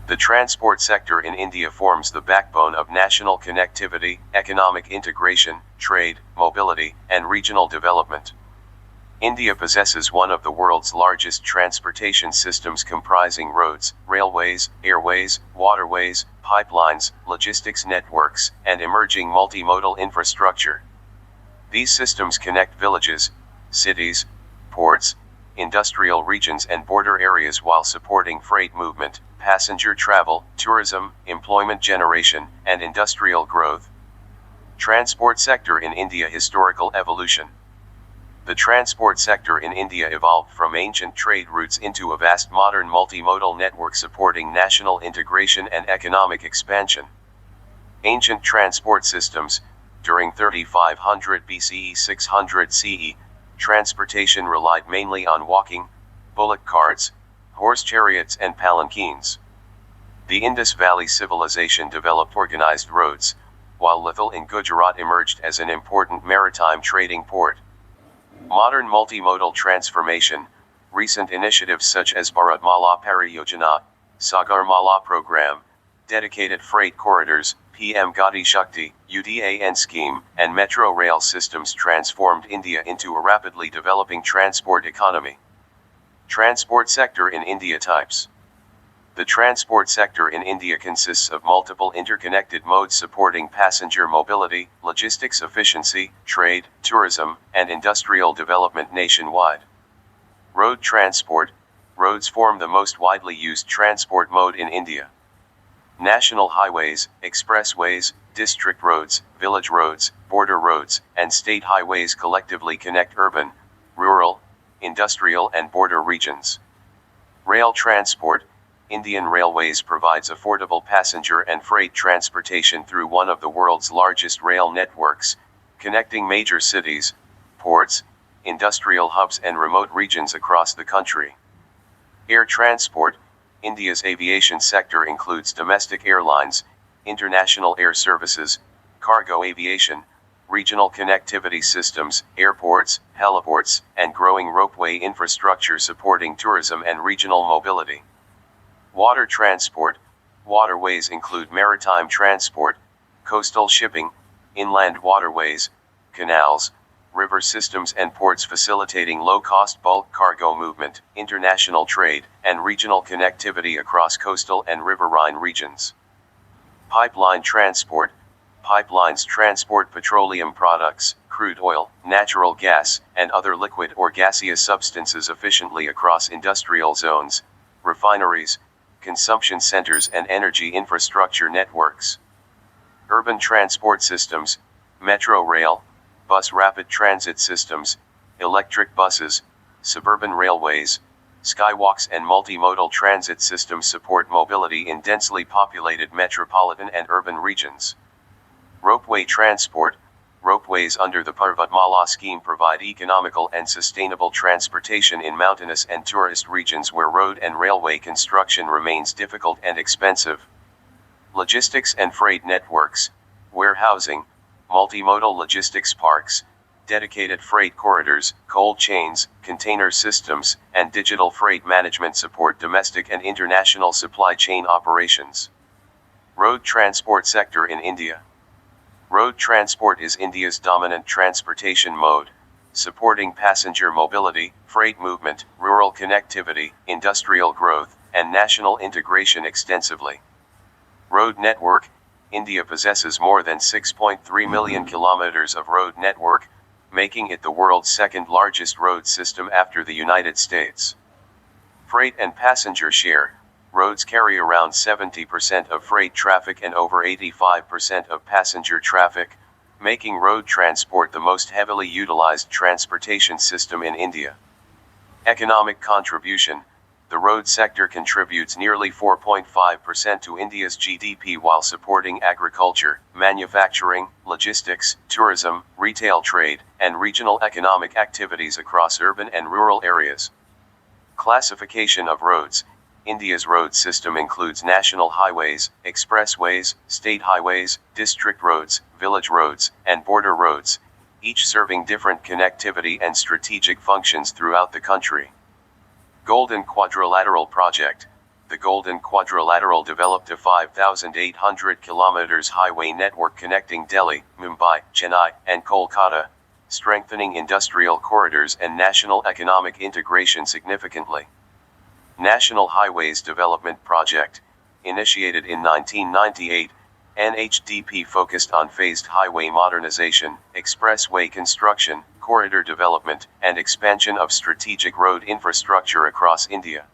The transport sector in India forms the backbone of national connectivity, economic integration, trade, mobility, and regional development. India possesses one of the world's largest transportation systems comprising roads, railways, airways, waterways, pipelines, logistics networks, and emerging multimodal infrastructure. These systems connect villages, cities, ports, industrial regions and border areas while supporting freight movement, passenger travel, tourism, employment generation, and industrial growth. Transport sector in India. Historical evolution. The transport sector in India evolved from ancient trade routes into a vast modern multimodal network supporting national integration and economic expansion. Ancient transport systems. During 3500 BCE 600 CE, transportation relied mainly on walking, bullock carts, horse chariots and palanquins. The Indus Valley civilization developed organized roads, while Lithal in Gujarat emerged as an important maritime trading port. Modern multimodal transformation. Recent initiatives such as Bharatmala Pariyojana, Sagarmala program, dedicated freight corridors, PM Gati Shakti, UDAN scheme, and metro rail systems transformed India into a rapidly developing transport economy. Transport sector in India. Types. The transport sector in India consists of multiple interconnected modes supporting passenger mobility, logistics efficiency, trade, tourism, and industrial development nationwide. Road transport. Roads form the most widely used transport mode in India. National highways, expressways, district roads, village roads, border roads, and state highways collectively connect urban, rural, industrial and border regions. Rail transport. Indian Railways provides affordable passenger and freight transportation through one of the world's largest rail networks, connecting major cities, ports, industrial hubs and remote regions across the country. Air transport. India's aviation sector includes domestic airlines, international air services, cargo aviation, regional connectivity systems, airports, heliports, and growing ropeway infrastructure supporting tourism and regional mobility. Water transport. Waterways include maritime transport, coastal shipping, inland waterways, canals, river systems and ports facilitating low-cost bulk cargo movement, international trade, and regional connectivity across coastal and riverine regions. Pipeline transport. Pipelines transport petroleum products, crude oil, natural gas, and other liquid or gaseous substances efficiently across industrial zones, refineries, consumption centers and energy infrastructure networks. Urban transport systems, metro rail, bus rapid transit systems, electric buses, suburban railways, skywalks and multimodal transit systems support mobility in densely populated metropolitan and urban regions. Ropeway transport. Ropeways under the Parvatmala scheme provide economical and sustainable transportation in mountainous and tourist regions where road and railway construction remains difficult and expensive. Logistics and freight networks, warehousing, multimodal logistics parks, dedicated freight corridors, cold chains, container systems, and digital freight management support domestic and international supply chain operations. Road transport sector in India. Road transport is India's dominant transportation mode, supporting passenger mobility, freight movement, rural connectivity, industrial growth, and national integration extensively. Road network. India possesses more than 6.3 million kilometers of road network, making it the world's second largest road system after the United States. Freight and passenger share. Roads carry around 70% of freight traffic and over 85% of passenger traffic, making road transport the most heavily utilized transportation system in India. Economic contribution. The road sector contributes nearly 4.5% to India's GDP while supporting agriculture, manufacturing, logistics, tourism, retail trade, and regional economic activities across urban and rural areas. Classification of roads. India's road system includes national highways, expressways, state highways, district roads, village roads, and border roads, each serving different connectivity and strategic functions throughout the country. Golden Quadrilateral Project. the Golden Quadrilateral developed a 5,800 kilometers highway network connecting Delhi, Mumbai, Chennai, and Kolkata, strengthening industrial corridors and national economic integration significantly. National Highways Development Project, initiated in 1998, NHDP focused on phased highway modernization, expressway construction, corridor development, and expansion of strategic road infrastructure across India.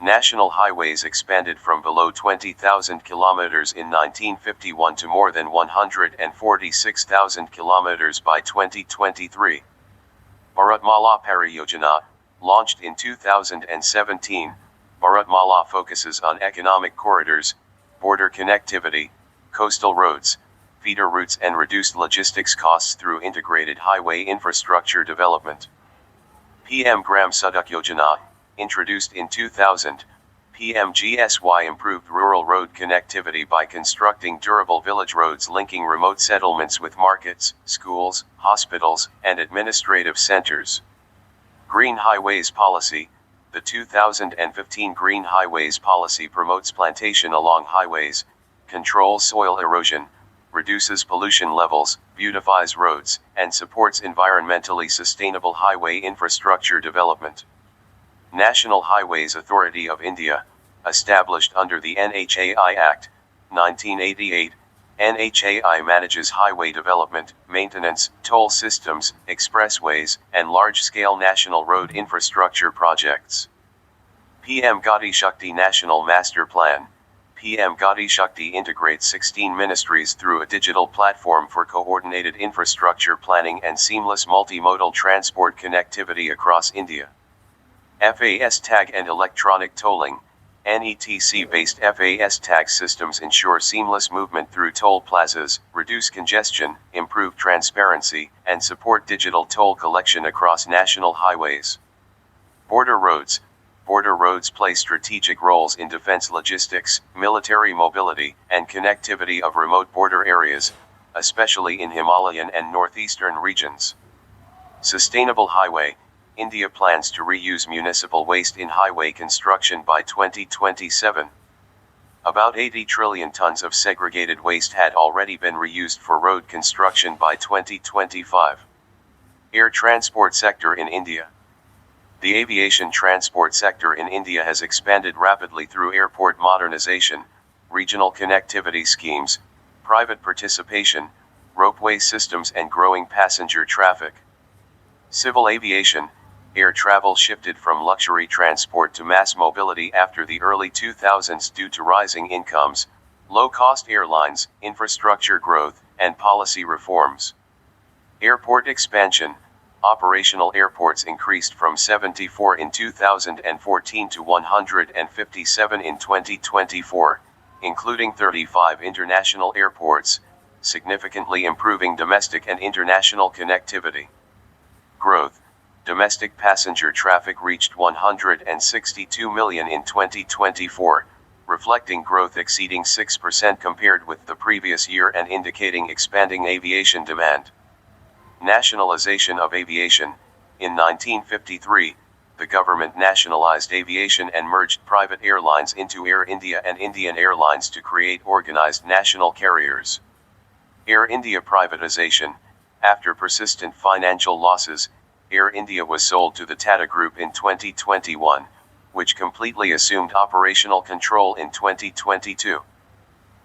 National highways expanded from below 20,000 kilometers in 1951 to more than 146,000 kilometers by 2023. Bharatmala Pariyojana, launched in 2017, Bharatmala focuses on economic corridors, border connectivity, coastal roads, feeder routes and reduced logistics costs through integrated highway infrastructure development. PM Gram Sadak Yojana, introduced in 2000, PMGSY improved rural road connectivity by constructing durable village roads linking remote settlements with markets, schools, hospitals, and administrative centers. Green Highways Policy, the 2015 Green Highways Policy promotes plantation along highways, controls soil erosion, reduces pollution levels, beautifies roads, and supports environmentally sustainable highway infrastructure development. National Highways Authority of India, established under the NHAI Act, 1988, NHAI manages highway development, maintenance, toll systems, expressways, and large-scale national road infrastructure projects. PM Gati Shakti National Master Plan, PM Gati Shakti integrates 16 ministries through a digital platform for coordinated infrastructure planning and seamless multimodal transport connectivity across India. FAS tag and electronic tolling, NETC-based FAS tag systems ensure seamless movement through toll plazas, reduce congestion, improve transparency, and support digital toll collection across national highways. Border roads. Border roads play strategic roles in defense logistics, military mobility, and connectivity of remote border areas, especially in Himalayan and northeastern regions. Sustainable highway. India plans to reuse municipal waste in highway construction by 2027. About 80 trillion tons of segregated waste had already been reused for road construction by 2025. Air transport sector in India. The aviation transport sector in India has expanded rapidly through airport modernization, regional connectivity schemes, private participation, ropeway systems and growing passenger traffic. Civil aviation. Air travel shifted from luxury transport to mass mobility after the early 2000s due to rising incomes, low-cost airlines, infrastructure growth, and policy reforms. Airport expansion. Operational airports increased from 74 in 2014 to 157 in 2024, including 35 international airports, significantly improving domestic and international connectivity. Growth. Domestic passenger traffic reached 162 million in 2024, reflecting growth exceeding 6% compared with the previous year and indicating expanding aviation demand. Nationalization of aviation. In 1953, the government nationalized aviation and merged private airlines into Air India and Indian Airlines to create organized national carriers. Air India privatization. After persistent financial losses, Air India was sold to the Tata Group in 2021, which completely assumed operational control in 2022.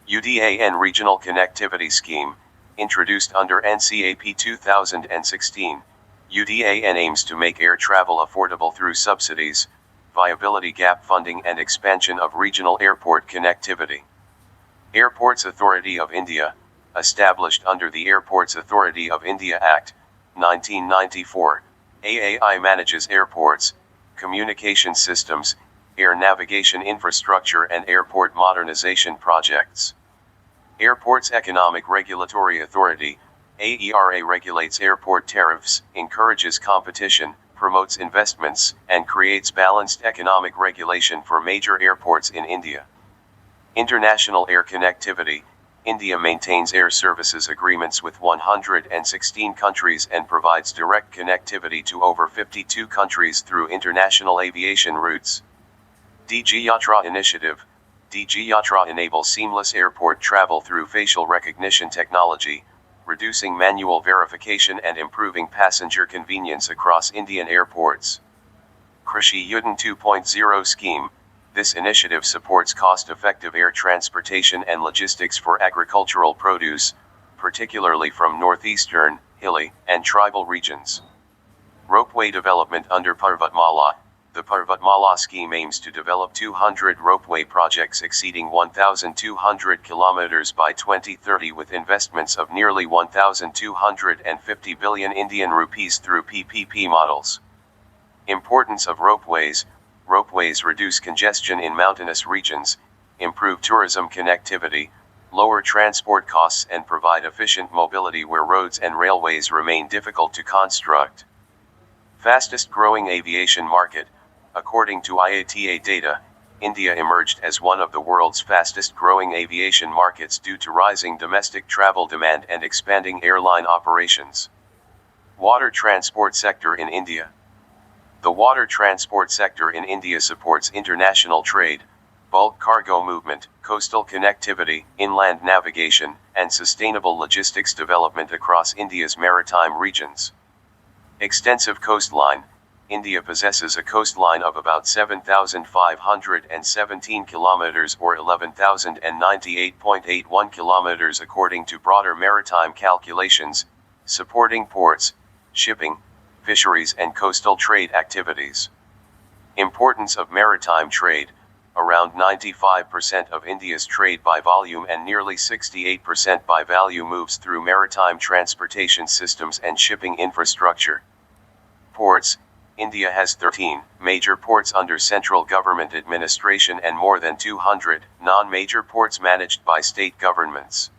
UDAN Regional Connectivity Scheme, introduced under NCAP 2016, UDAN aims to make air travel affordable through subsidies, viability gap funding and expansion of regional airport connectivity. Airports Authority of India, established under the Airports Authority of India Act, 1994, AAI manages airports, communication systems, air navigation infrastructure and airport modernization projects. Airports Economic Regulatory Authority, AERA regulates airport tariffs, encourages competition, promotes investments, and creates balanced economic regulation for major airports in India. International air connectivity. India maintains air services agreements with 116 countries and provides direct connectivity to over 52 countries through international aviation routes. DG Yatra Initiative. DG Yatra enables seamless airport travel through facial recognition technology, reducing manual verification and improving passenger convenience across Indian airports. Krishi Yudhan 2.0 scheme. This initiative supports cost-effective air transportation and logistics for agricultural produce, particularly from northeastern, hilly, and tribal regions. Ropeway development under Parvatmala. The Parvatmala scheme aims to develop 200 ropeway projects exceeding 1,200 kilometers by 2030 with investments of nearly 1,250 billion Indian rupees through PPP models. Importance of ropeways. Ropeways reduce congestion in mountainous regions, improve tourism connectivity, lower transport costs and provide efficient mobility where roads and railways remain difficult to construct. Fastest growing aviation market. According to IATA data, India emerged as one of the world's fastest growing aviation markets due to rising domestic travel demand and expanding airline operations. Water transport sector in India. The water transport sector in India supports international trade, bulk cargo movement, coastal connectivity, inland navigation, and sustainable logistics development across India's maritime regions. Extensive coastline. India possesses a coastline of about 7,517 kilometers or 11,098.81 kilometers according to broader maritime calculations, supporting ports, shipping, fisheries and coastal trade activities. Importance of maritime trade. Around 95% of India's trade by volume and nearly 68% by value moves through maritime transportation systems and shipping infrastructure. Ports. India has 13 major ports under central government administration and more than 200 non-major ports managed by state governments.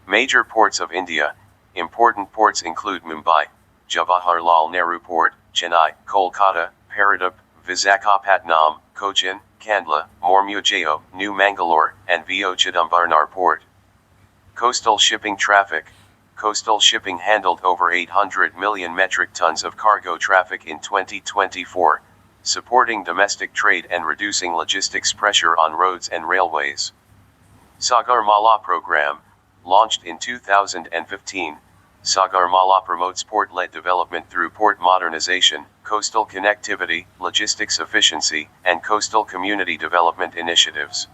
Major ports of India. Important ports include Mumbai, Jawaharlal Nehru Port, Chennai, Kolkata, Paradip, Visakhapatnam, Cochin, Kandla, Mormugao, New Mangalore, and VO Chidambarnar Port. Coastal shipping traffic. Coastal shipping handled over 800 million metric tons of cargo traffic in 2024, supporting domestic trade and reducing logistics pressure on roads and railways. Sagarmala program, launched in 2015, Sagarmala promotes port-led development through port modernization, coastal connectivity, logistics efficiency, and coastal community development initiatives.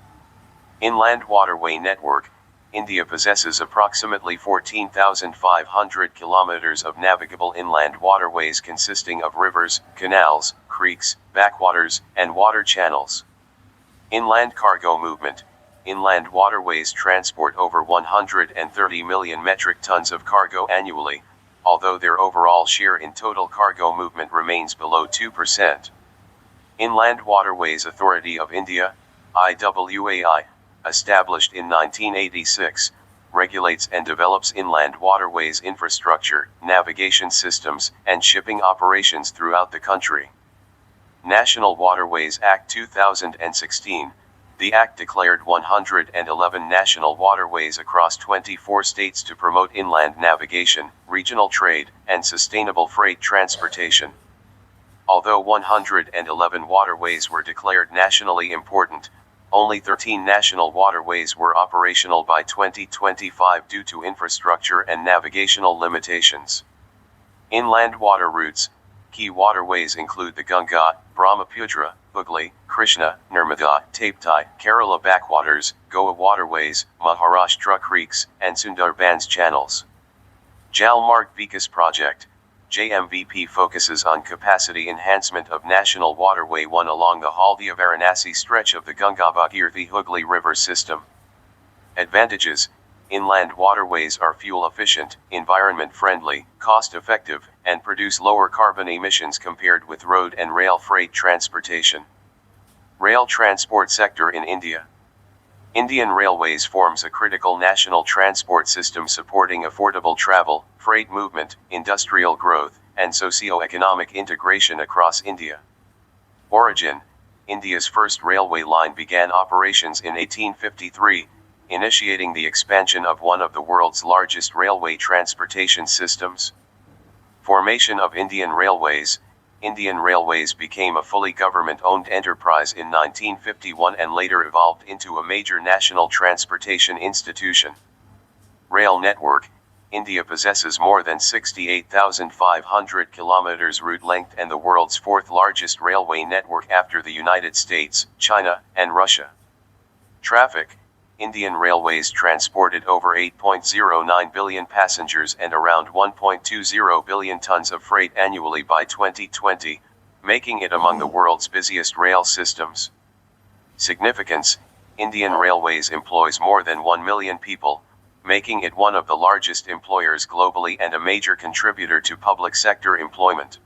Inland Waterway Network. India possesses approximately 14,500 kilometers of navigable inland waterways consisting of rivers, canals, creeks, backwaters, and water channels. Inland cargo movement. Inland waterways transport over 130 million metric tons of cargo annually, although their overall share in total cargo movement remains below 2%. Inland Waterways Authority of India, IWAI, established in 1986, regulates and develops inland waterways infrastructure, navigation systems, and shipping operations throughout the country. National Waterways Act 2016. The Act declared 111 national waterways across 24 states to promote inland navigation, regional trade, and sustainable freight transportation. Although 111 waterways were declared nationally important, only 13 national waterways were operational by 2025 due to infrastructure and navigational limitations. Inland water routes. Key waterways include the Ganga, Brahmaputra, Hooghly, Krishna, Narmada, Tapti, Kerala backwaters, Goa waterways, Maharashtra creeks, and Sundarbans channels. Jalmarg Vikas Project. JMVP focuses on capacity enhancement of National Waterway 1 along the Haldia-Varanasi stretch of the Ganga-Bhagirathi-Hooghly River system. Advantages. Inland waterways are fuel-efficient, environment-friendly, cost-effective, and produce lower carbon emissions compared with road and rail freight transportation. Rail transport sector in India. Indian Railways forms a critical national transport system supporting affordable travel, freight movement, industrial growth, and socio-economic integration across India. Origin. India's first railway line began operations in 1853, initiating the expansion of one of the world's largest railway transportation systems. Formation of Indian Railways. Indian Railways became a fully government-owned enterprise in 1951 and later evolved into a major national transportation institution. Rail network. India possesses more than 68,500 kilometers route length and the world's fourth largest railway network after the United States, China, and Russia. Traffic. Indian Railways transported over 8.09 billion passengers and around 1.20 billion tons of freight annually by 2020, making it among the world's busiest rail systems. Significance. Indian Railways employs more than 1 million people, making it one of the largest employers globally and a major contributor to public sector employment.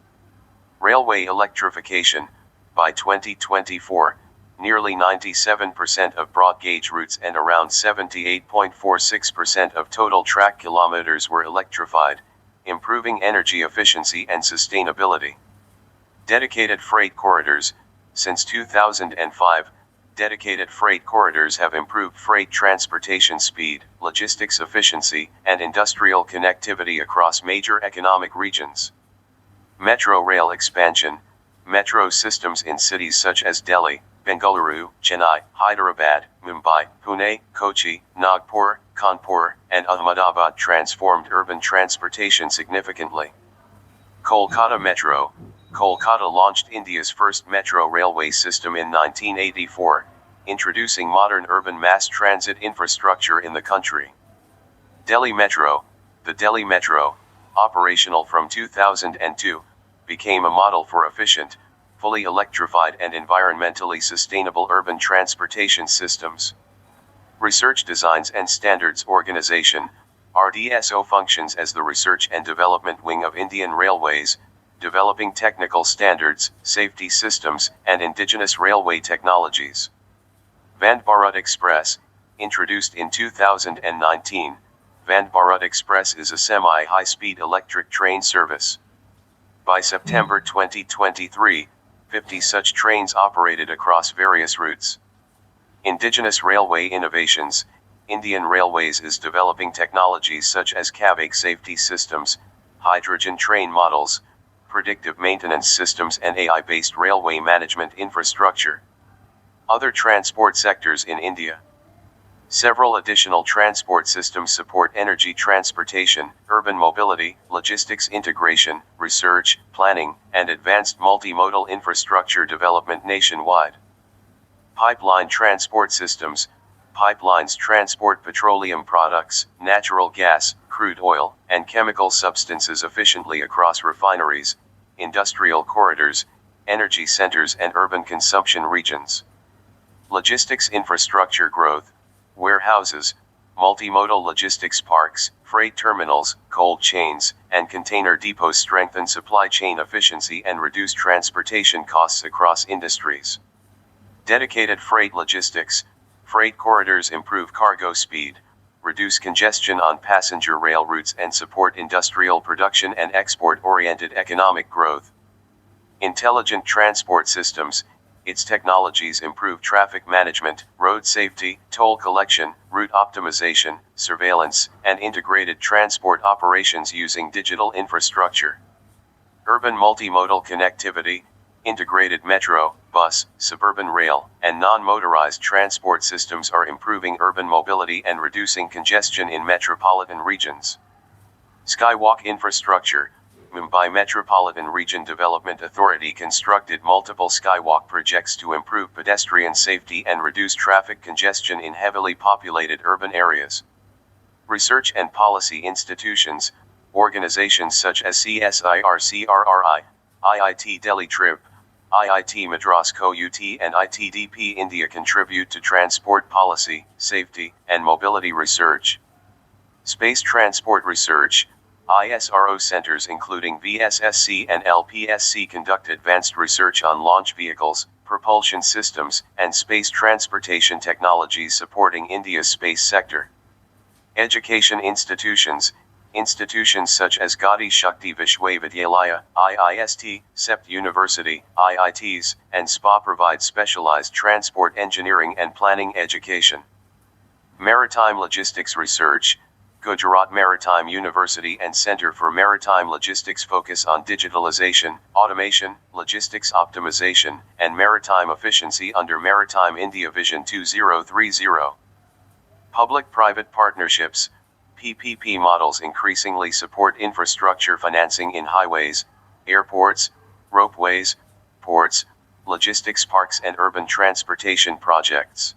Railway electrification. By 2024, nearly 97% of broad gauge routes and around 78.46% of total track kilometers were electrified, improving energy efficiency and sustainability. Dedicated freight corridors. Since 2005, dedicated freight corridors have improved freight transportation speed, logistics efficiency, and industrial connectivity across major economic regions. Metro rail expansion. Metro systems in cities such as Delhi, Bengaluru, Chennai, Hyderabad, Mumbai, Pune, Kochi, Nagpur, Kanpur, and Ahmedabad transformed urban transportation significantly. Kolkata Metro. Kolkata launched India's first metro railway system in 1984, introducing modern urban mass transit infrastructure in the country. Delhi Metro. The Delhi Metro, operational from 2002, became a model for efficient, fully electrified and environmentally sustainable urban transportation systems. Research Designs and Standards Organization, RDSO functions as the research and development wing of Indian Railways, developing technical standards, safety systems, and indigenous railway technologies. Vande Bharat Express, introduced in 2019, Vande Bharat Express is a semi-high-speed electric train service. By September 2023, 50 such trains operated across various routes. Indigenous railway innovations. Indian Railways is developing technologies such as CAVAC safety systems, hydrogen train models, predictive maintenance systems and AI-based railway management infrastructure. Other transport sectors in India. Several additional transport systems support energy transportation, urban mobility, logistics integration, research, planning, and advanced multimodal infrastructure development nationwide. Pipeline transport systems. Pipelines transport petroleum products, natural gas, crude oil, and chemical substances efficiently across refineries, industrial corridors, energy centers and urban consumption regions. Logistics infrastructure growth. Warehouses, multimodal logistics parks, freight terminals, cold chains, and container depots strengthen supply chain efficiency and reduce transportation costs across industries. Dedicated freight logistics. Freight corridors improve cargo speed, reduce congestion on passenger rail routes and support industrial production and export-oriented economic growth. Intelligent transport systems. Its technologies improve traffic management, road safety, toll collection, route optimization, surveillance, and integrated transport operations using digital infrastructure. Urban multimodal connectivity. Integrated metro, bus, suburban rail, and non-motorized transport systems are improving urban mobility and reducing congestion in metropolitan regions. Skywalk infrastructure. Mumbai Metropolitan Region Development Authority constructed multiple skywalk projects to improve pedestrian safety and reduce traffic congestion in heavily populated urban areas. Research and policy institutions. Organizations such as CSIR-CRRI, IIT Delhi Trip, IIT Madras Co-UT and ITDP India contribute to transport policy, safety, and mobility research. Space transport research. ISRO centers including VSSC and LPSC conduct advanced research on launch vehicles, propulsion systems, and space transportation technologies supporting India's space sector. Education institutions. Institutions such as Gaudiya Shakti Vishwavidyalaya, IIST, CEPT University, IITs, and SPA provide specialized transport engineering and planning education. Maritime logistics research. Gujarat Maritime University and Center for Maritime Logistics focus on digitalization, automation, logistics optimization, and maritime efficiency under Maritime India Vision 2030. Public-private partnerships, PPP models increasingly support infrastructure financing in highways, airports, ropeways, ports, logistics parks and urban transportation projects.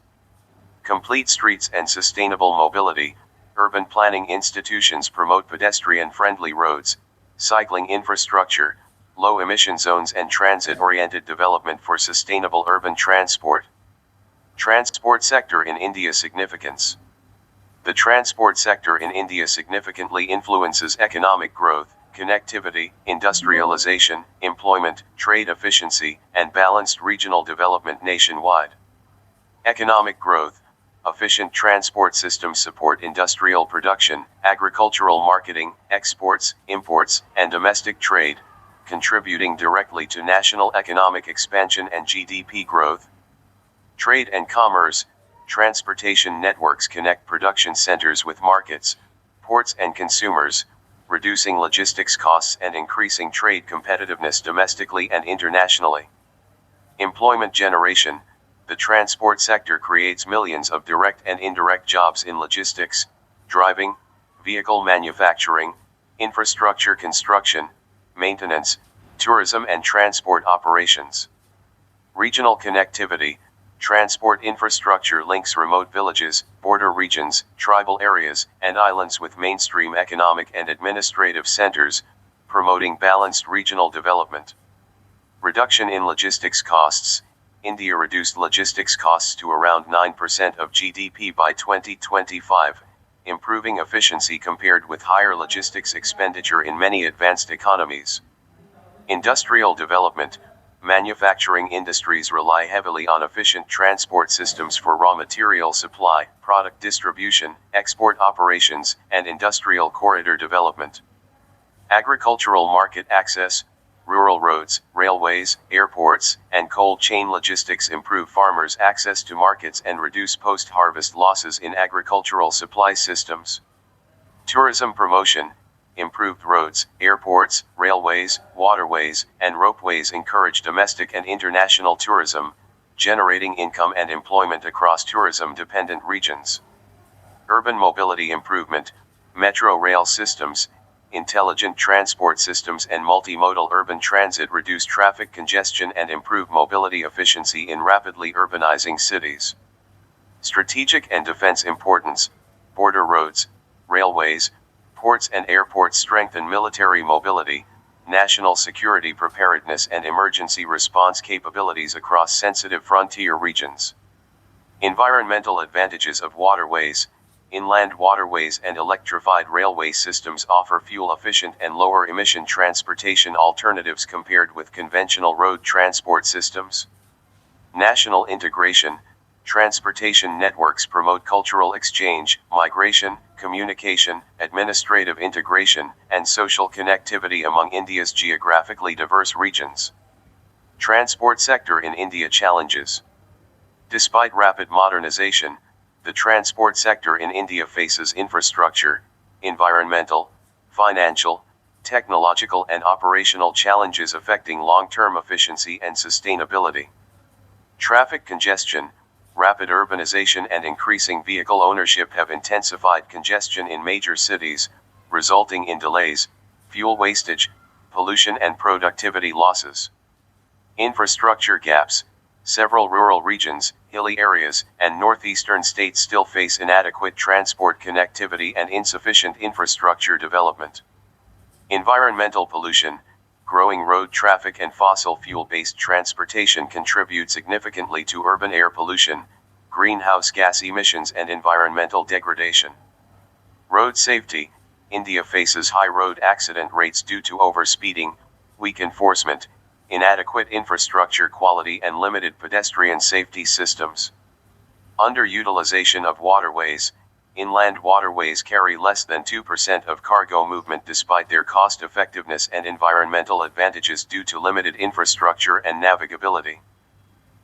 Complete streets and sustainable mobility. Urban planning institutions promote pedestrian-friendly roads, cycling infrastructure, low-emission zones and transit-oriented development for sustainable urban transport. Transport sector in India significance. The transport sector in India significantly influences economic growth, connectivity, industrialization, employment, trade efficiency, and balanced regional development nationwide. Economic growth. Efficient transport systems support industrial production, agricultural marketing, exports, imports, and domestic trade, contributing directly to national economic expansion and GDP growth. Trade and commerce. Transportation networks connect production centers with markets, ports and consumers, reducing logistics costs and increasing trade competitiveness domestically and internationally. Employment generation. The transport sector creates millions of direct and indirect jobs in logistics, driving, vehicle manufacturing, infrastructure construction, maintenance, tourism and transport operations. Regional connectivity. Transport infrastructure links remote villages, border regions, tribal areas, and islands with mainstream economic and administrative centers, promoting balanced regional development. Reduction in logistics costs. India reduced logistics costs to around 9% of GDP by 2025, improving efficiency compared with higher logistics expenditure in many advanced economies. Industrial development. Manufacturing industries rely heavily on efficient transport systems for raw material supply, product distribution, export operations, and industrial corridor development. Agricultural market access. Rural roads, railways, airports, and cold chain logistics improve farmers' access to markets and reduce post-harvest losses in agricultural supply systems. Tourism promotion. Improved roads, airports, railways, waterways, and ropeways encourage domestic and international tourism, generating income and employment across tourism-dependent regions. Urban mobility improvement. Metro rail systems, intelligent transport systems and multimodal urban transit reduce traffic congestion and improve mobility efficiency in rapidly urbanizing cities. Strategic and defense importance. Border roads, railways, ports and airports strengthen military mobility, national security preparedness and emergency response capabilities across sensitive frontier regions. Environmental advantages of waterways. Inland waterways and electrified railway systems offer fuel-efficient and lower-emission transportation alternatives compared with conventional road transport systems. National integration. Transportation networks promote cultural exchange, migration, communication, administrative integration, and social connectivity among India's geographically diverse regions. Transport sector in India challenges. Despite rapid modernization, the transport sector in India faces infrastructure, environmental, financial, technological and operational challenges affecting long-term efficiency and sustainability. Traffic congestion. Rapid urbanization and increasing vehicle ownership have intensified congestion in major cities, resulting in delays, fuel wastage, pollution and productivity losses. Infrastructure gaps. Several rural regions, hilly areas, and northeastern states still face inadequate transport connectivity and insufficient infrastructure development. Environmental pollution. Growing road traffic and fossil fuel-based transportation contribute significantly to urban air pollution, greenhouse gas emissions and environmental degradation. Road safety. India faces high road accident rates due to overspeeding, weak enforcement, inadequate infrastructure quality and limited pedestrian safety systems. Underutilization of waterways. Inland waterways carry less than 2% of cargo movement despite their cost-effectiveness and environmental advantages due to limited infrastructure and navigability.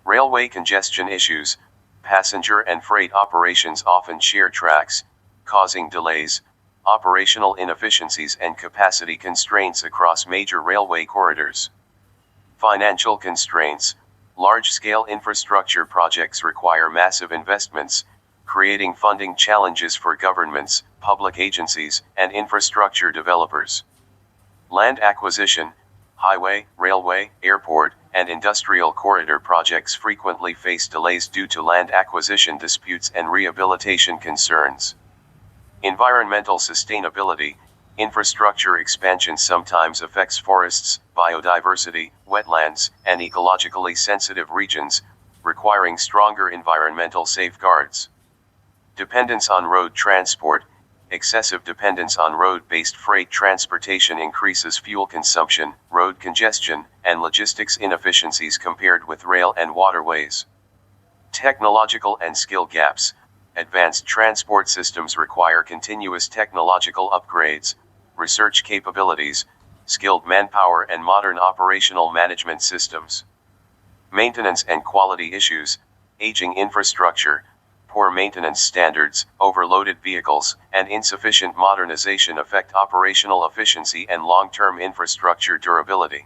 Railway congestion issues. Passenger and freight operations often share tracks, causing delays, operational inefficiencies and capacity constraints across major railway corridors. Financial constraints. Large-scale infrastructure projects require massive investments, creating funding challenges for governments, public agencies, and infrastructure developers. Land acquisition. Highway, railway, airport, and industrial corridor projects frequently face delays due to land acquisition disputes and rehabilitation concerns. Environmental sustainability. Infrastructure expansion sometimes affects forests, biodiversity, wetlands, and ecologically sensitive regions, requiring stronger environmental safeguards. Dependence on road transport. Excessive dependence on road-based freight transportation increases fuel consumption, road congestion, and logistics inefficiencies compared with rail and waterways. Technological and skill gaps. Advanced transport systems require continuous technological upgrades, research capabilities, skilled manpower, and modern operational management systems. Maintenance and quality issues. Aging infrastructure, poor maintenance standards, overloaded vehicles, and insufficient modernization affect operational efficiency and long-term infrastructure durability.